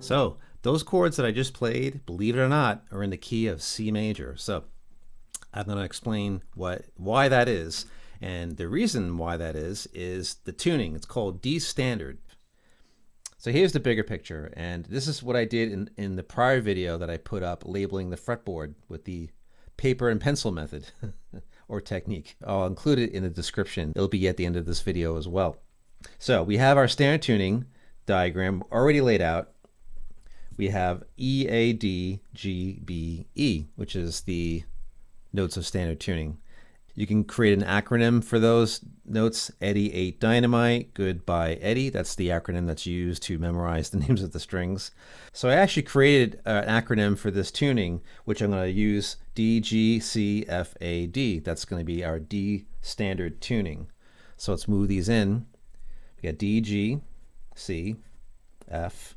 So those chords that I just played, believe it or not, are in the key of C major. So I'm going to explain why that is. And the reason why that is the tuning. It's called D standard. So here's the bigger picture. And this is what I did in the prior video that I put up labeling the fretboard with the paper and pencil method or technique. I'll include it in the description. It'll be at the end of this video as well. So we have our standard tuning diagram already laid out. We have E, A, D, G, B, E, which is the notes of standard tuning. You can create an acronym for those notes. Eddie ate dynamite, goodbye Eddie. That's the acronym that's used to memorize the names of the strings. So I actually created an acronym for this tuning, which I'm going to use D, G, C, F, A, D. That's going to be our D standard tuning. So let's move these in. We got D, G, C, F,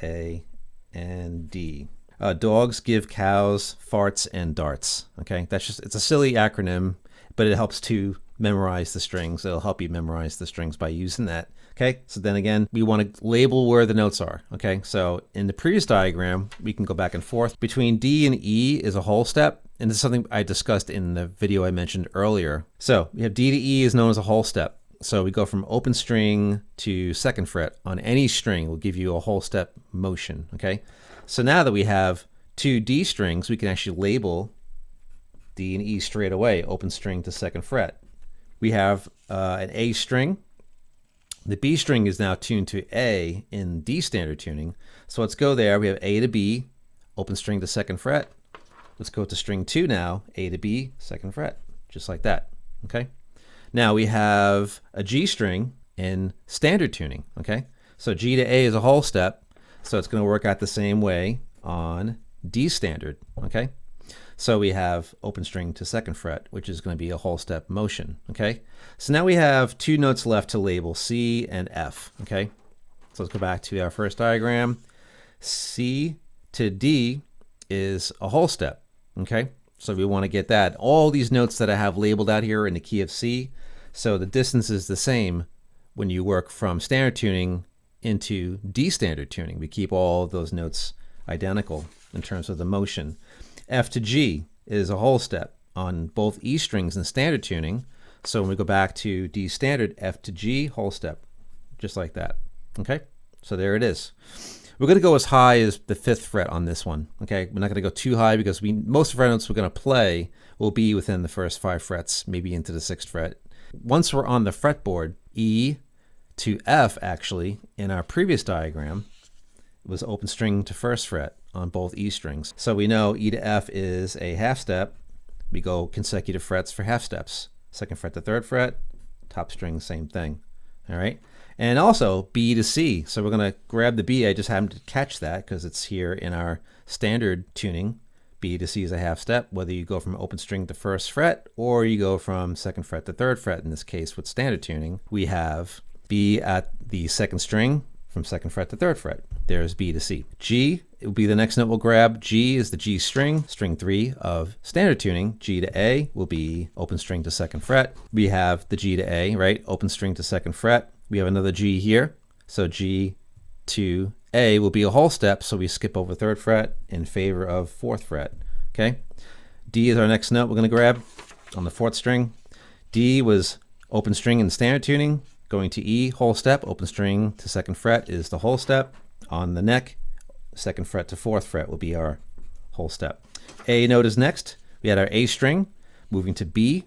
A, and D. Dogs give cows farts and darts. Okay, it's a silly acronym, but it helps to memorize the strings. It'll help you memorize the strings by using that. Okay, so then again, we want to label where the notes are. Okay, so in the previous diagram, we can go back and forth. Between D and E is a whole step, and this is something I discussed in the video I mentioned earlier. So we have D to E is known as a whole step. So we go from open string to second fret on any string. Will give you a whole step motion. Okay, so now that we have two D strings, we can actually label D and E straight away, open string to second fret. We have an A string. The B string is now tuned to A in D standard tuning. So let's go there. We have A to B, open string to second fret. Let's go to string 2 now, A to B, second fret, just like that. Okay. Now we have a G string in standard tuning. Okay. So G to A is a whole step. So it's going to work out the same way on D standard. Okay. So we have open string to second fret, which is going to be a whole step motion. Okay. So now we have two notes left to label, C and F. Okay. So let's go back to our first diagram. C to D is a whole step. Okay. So we want to get that. All these notes that I have labeled out here are in the key of C. So the distance is the same when you work from standard tuning into D standard tuning. We keep all of those notes identical in terms of the motion. F to G is a whole step on both E strings in standard tuning. So when we go back to D standard, F to G, whole step, just like that. Okay, so there it is. We're going to go as high as the 5th fret on this one. Okay, we're not going to go too high because most of our notes we're going to play will be within the first 5 frets, maybe into the 6th fret. Once we're on the fretboard, E to F actually, in our previous diagram, was open string to 1st fret on both E strings. So we know E to F is a half step. We go consecutive frets for half steps. 2nd fret to 3rd fret, top string, same thing. All right. And also B to C. So we're going to grab the B. I just happened to catch that because it's here in our standard tuning. B to C is a half step, whether you go from open string to 1st fret or you go from 2nd fret to 3rd fret. In this case, with standard tuning, we have B at the 2nd string from 2nd fret to 3rd fret. There's B to C. G, it will be the next note we'll grab. G is the G string, string 3 of standard tuning. G to A will be open string to 2nd fret. We have the G to A, right? Open string to 2nd fret. We have another G here. So G to A will be a whole step. So we skip over 3rd fret in favor of 4th fret. Okay. D is our next note we're going to grab on the 4th string. D was open string in standard tuning. Going to E, whole step, open string to 2nd fret is the whole step. On the neck, 2nd fret to 4th fret will be our whole step. A note is next. We had our A string moving to B.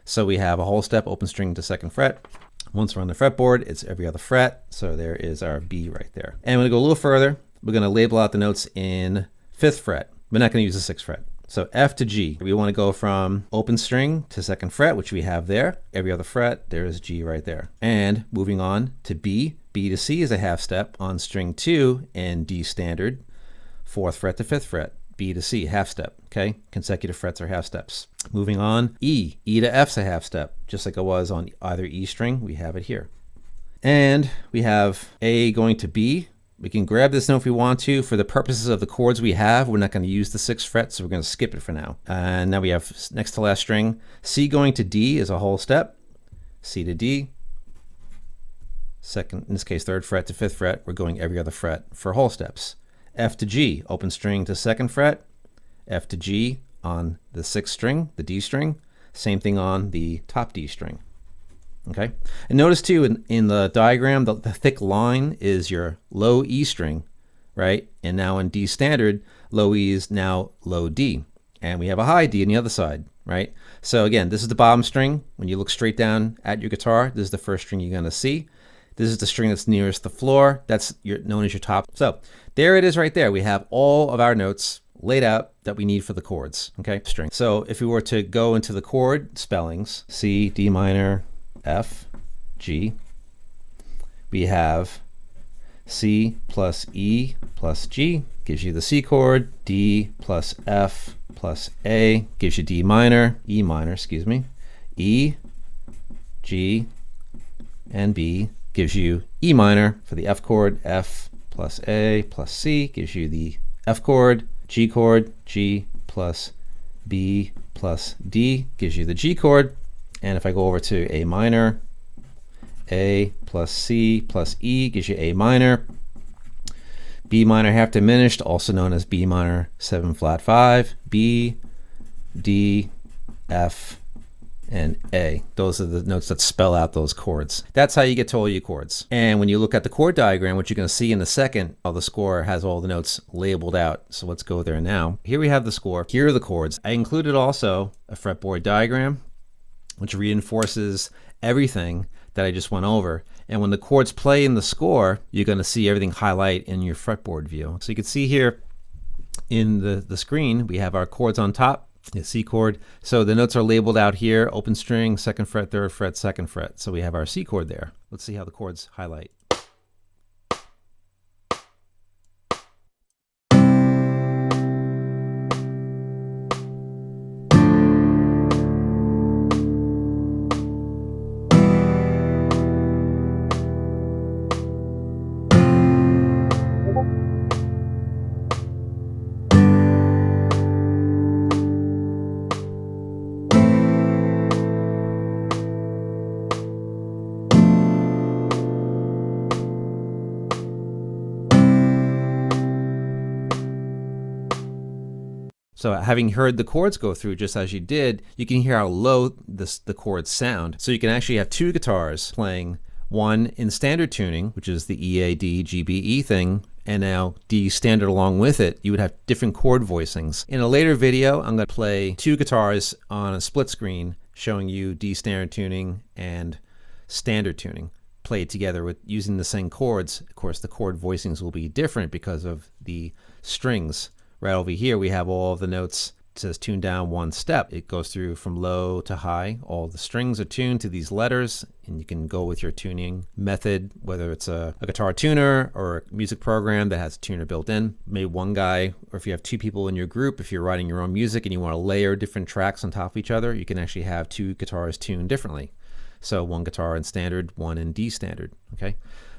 So we have a whole step, open string to 2nd fret. Once we're on the fretboard, it's every other fret. So there is our B right there. And we're going to go a little further. We're going to label out the notes in 5th fret. We're not going to use the 6th fret. So F to G, we want to go from open string to 2nd fret, which we have there. Every other fret, there's G right there. And moving on to B, B to C is a half step on string 2 in D standard, 4th fret to 5th fret. B to C, half step, okay? Consecutive frets are half steps. Moving on, E to F's a half step, just like it was on either E string, we have it here. And we have A going to B. We can grab this note if we want to. For the purposes of the chords we have, we're not going to use the 6th fret, so we're going to skip it for now. And now we have next to last string. C going to D is a whole step. C to D, second, in this case, 3rd fret to 5th fret. We're going every other fret for whole steps. F to G, open string to 2nd fret. F to G on the 6th string, the D string. Same thing on the top D string. Okay. And notice too, in the diagram, the thick line is your low E string, right? And now in D standard, low E is now low D. And we have a high D on the other side, right? So again, this is the bottom string. When you look straight down at your guitar, this is the first string you're going to see. This is the string that's nearest the floor. That's known as your top. So there it is right there. We have all of our notes laid out that we need for the chords, okay? String. So if we were to go into the chord spellings, C, D minor, F, G, we have C plus E plus G gives you the C chord, D plus F plus A gives you D minor, E minor, excuse me, E, G, and B gives you E minor for the F chord, F plus A plus C gives you the F chord, G plus B plus D gives you the G chord. And if I go over to A minor, A plus C plus E gives you A minor. B minor half diminished, also known as B minor 7 flat 5, B, D, F, and A. Those are the notes that spell out those chords. That's how you get to all your chords. And when you look at the chord diagram, what you're going to see in a second, how the score has all the notes labeled out. So let's go there now. Here we have the score. Here are the chords. I included also a fretboard diagram, which reinforces everything that I just went over. And when the chords play in the score, you're going to see everything highlight in your fretboard view. So you can see here in the screen, we have our chords on top, the C chord. So the notes are labeled out here, open string, 2nd fret, 3rd fret, 2nd fret. So we have our C chord there. Let's see how the chords highlight. So having heard the chords go through just as you did, you can hear how low the chords sound. So you can actually have two guitars playing, one in standard tuning, which is the E, A, D, G, B, E thing, and now D standard along with it. You would have different chord voicings. In a later video, I'm going to play two guitars on a split screen showing you D standard tuning and standard tuning played together with using the same chords. Of course, the chord voicings will be different because of the strings. Right over here, we have all the notes. It says tune down one step. It goes through from low to high. All the strings are tuned to these letters, and you can go with your tuning method, whether it's a guitar tuner or a music program that has a tuner built in. Maybe one guy, or if you have two people in your group, if you're writing your own music and you want to layer different tracks on top of each other, you can actually have two guitars tuned differently. So one guitar in standard, one in D standard, okay?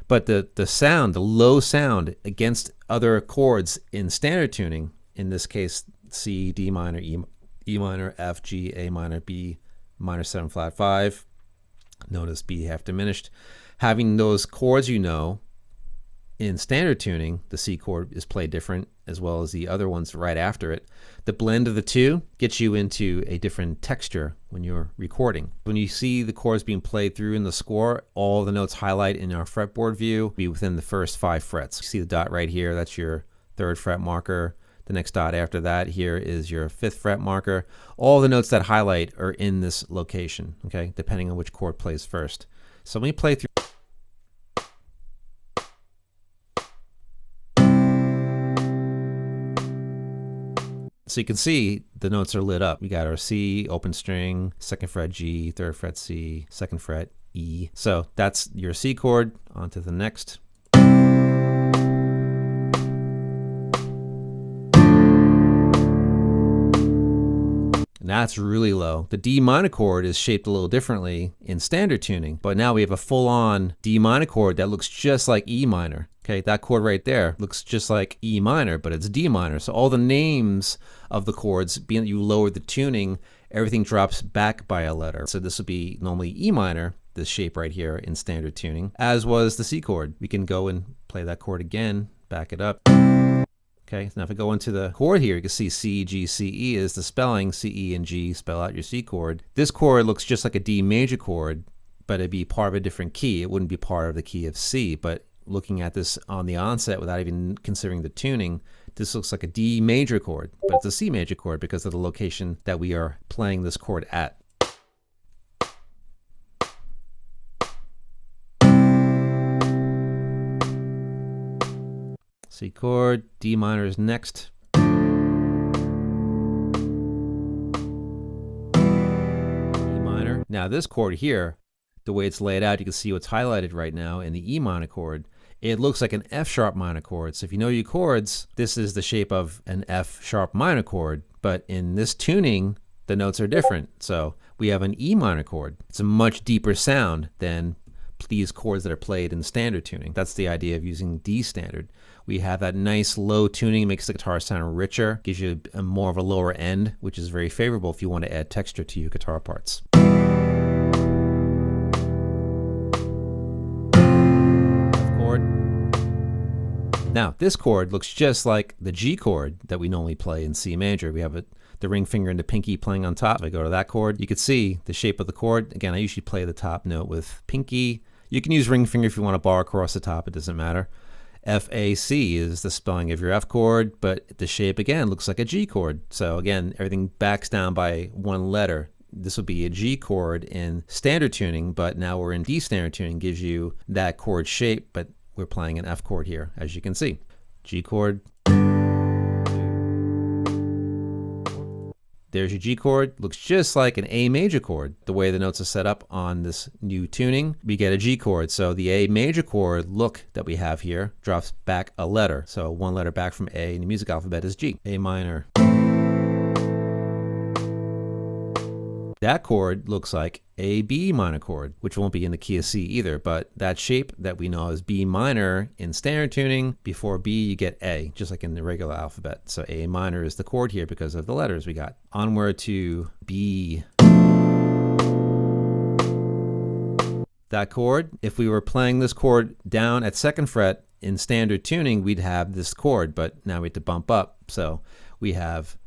But the sound, the low sound against other chords in standard tuning, in this case, C, D minor, E minor, F, G, A minor, B minor 7 flat 5, notice B half diminished. Having those chords, you know, in standard tuning, the C chord is played different as well as the other ones right after it. The blend of the two gets you into a different texture when you're recording. When you see the chords being played through in the score, all the notes highlight in our fretboard view be within the first 5 frets. You see the dot right here, that's your 3rd fret marker. The next dot after that here is your 5th fret marker. All the notes that highlight are in this location, okay, depending on which chord plays first. So let me play through. So you can see the notes are lit up. We got our C, open string, 2nd fret G, 3rd fret C, 2nd fret E. So that's your C chord. On to the next. And that's really low. The D minor chord is shaped a little differently in standard tuning, but now we have a full-on D minor chord that looks just like E minor. Okay, that chord right there looks just like E minor, but it's D minor. So all the names of the chords, being that you lowered the tuning, everything drops back by a letter. So this would be normally E minor. this shape right here in standard tuning, as was the C chord. We can go and play that chord again, back it up. Okay, so now if I go into the chord here, you can see C, G, C, E is the spelling. C, E, and G spell out your C chord. This chord looks just like a D major chord, but it'd be part of a different key. It wouldn't be part of the key of C, but looking at this on the onset without even considering the tuning, this looks like a D major chord, but it's a C major chord because of the location that we are playing this chord at. C chord, D minor is next. E minor. Now this chord here, the way it's laid out, you can see what's highlighted right now in the E minor chord. It looks like an F sharp minor chord. So if you know your chords, this is the shape of an F sharp minor chord, but in this tuning, the notes are different. So we have an E minor chord. It's a much deeper sound than these chords that are played in standard tuning. That's the idea of using D standard. We have that nice low tuning, makes the guitar sound richer, gives you a more of a lower end, which is very favorable if you want to add texture to your guitar parts. F chord. Now this chord looks just like the G chord that we normally play in C major. We have the ring finger and the pinky playing on top. If I go to that chord, you can see the shape of the chord. Again, I usually play the top note with pinky. You can use ring finger if you want to bar across the top, it doesn't matter. F-A-C is the spelling of your F chord, but the shape again looks like a G chord. So again, everything backs down by one letter. This would be a G chord in standard tuning, but now we're in D standard tuning, gives you that chord shape, but we're playing an F chord here, as you can see. G chord. There's your G chord. Looks just like an A major chord. The way the notes are set up on this new tuning, we get a G chord. So the A major chord look that we have here drops back a letter. So one letter back from A in the music alphabet is G. A minor. That chord looks like a B minor chord, which won't be in the key of C either, but that shape that we know as B minor in standard tuning, before B you get A, just like in the regular alphabet. So A minor is the chord here because of the letters we got. Onward to B. That chord, if we were playing this chord down at second fret in standard tuning, we'd have this chord, but now we have to bump up. So we have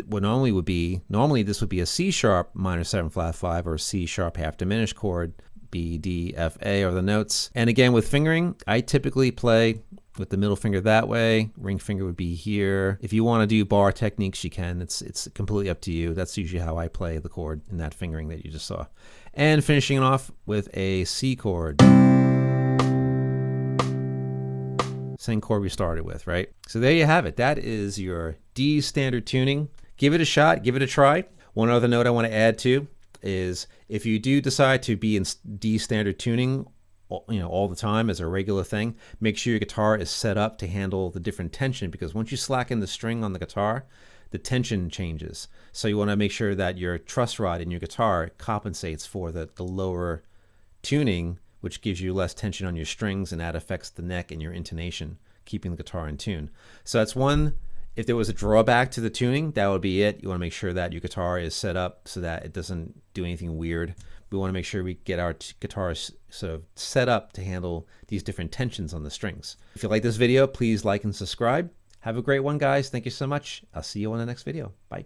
what normally this would be a C sharp minor 7 flat 5 or C sharp half diminished chord. B, D, F, A are the notes. And again, with fingering, I typically play with the middle finger that way. Ring finger would be here. If you want to do bar techniques, you can. It's completely up to you. That's usually how I play the chord in that fingering that you just saw. And finishing it off with a C chord. Same chord we started with, right? So there you have it. That is your D standard tuning. Give it a shot, give it a try. One other note I want to add to is if you do decide to be in D standard tuning, all the time as a regular thing, make sure your guitar is set up to handle the different tension, because once you slacken the string on the guitar, the tension changes. So you want to make sure that your truss rod in your guitar compensates for the lower tuning, which gives you less tension on your strings, and that affects the neck and your intonation, keeping the guitar in tune. So that's one. If there was a drawback to the tuning, that would be it. You want to make sure that your guitar is set up so that it doesn't do anything weird. We want to make sure we get our guitars sort of set up to handle these different tensions on the strings. If you like this video, please like and subscribe. Have a great one, guys. Thank you so much. I'll see you on the next video. Bye.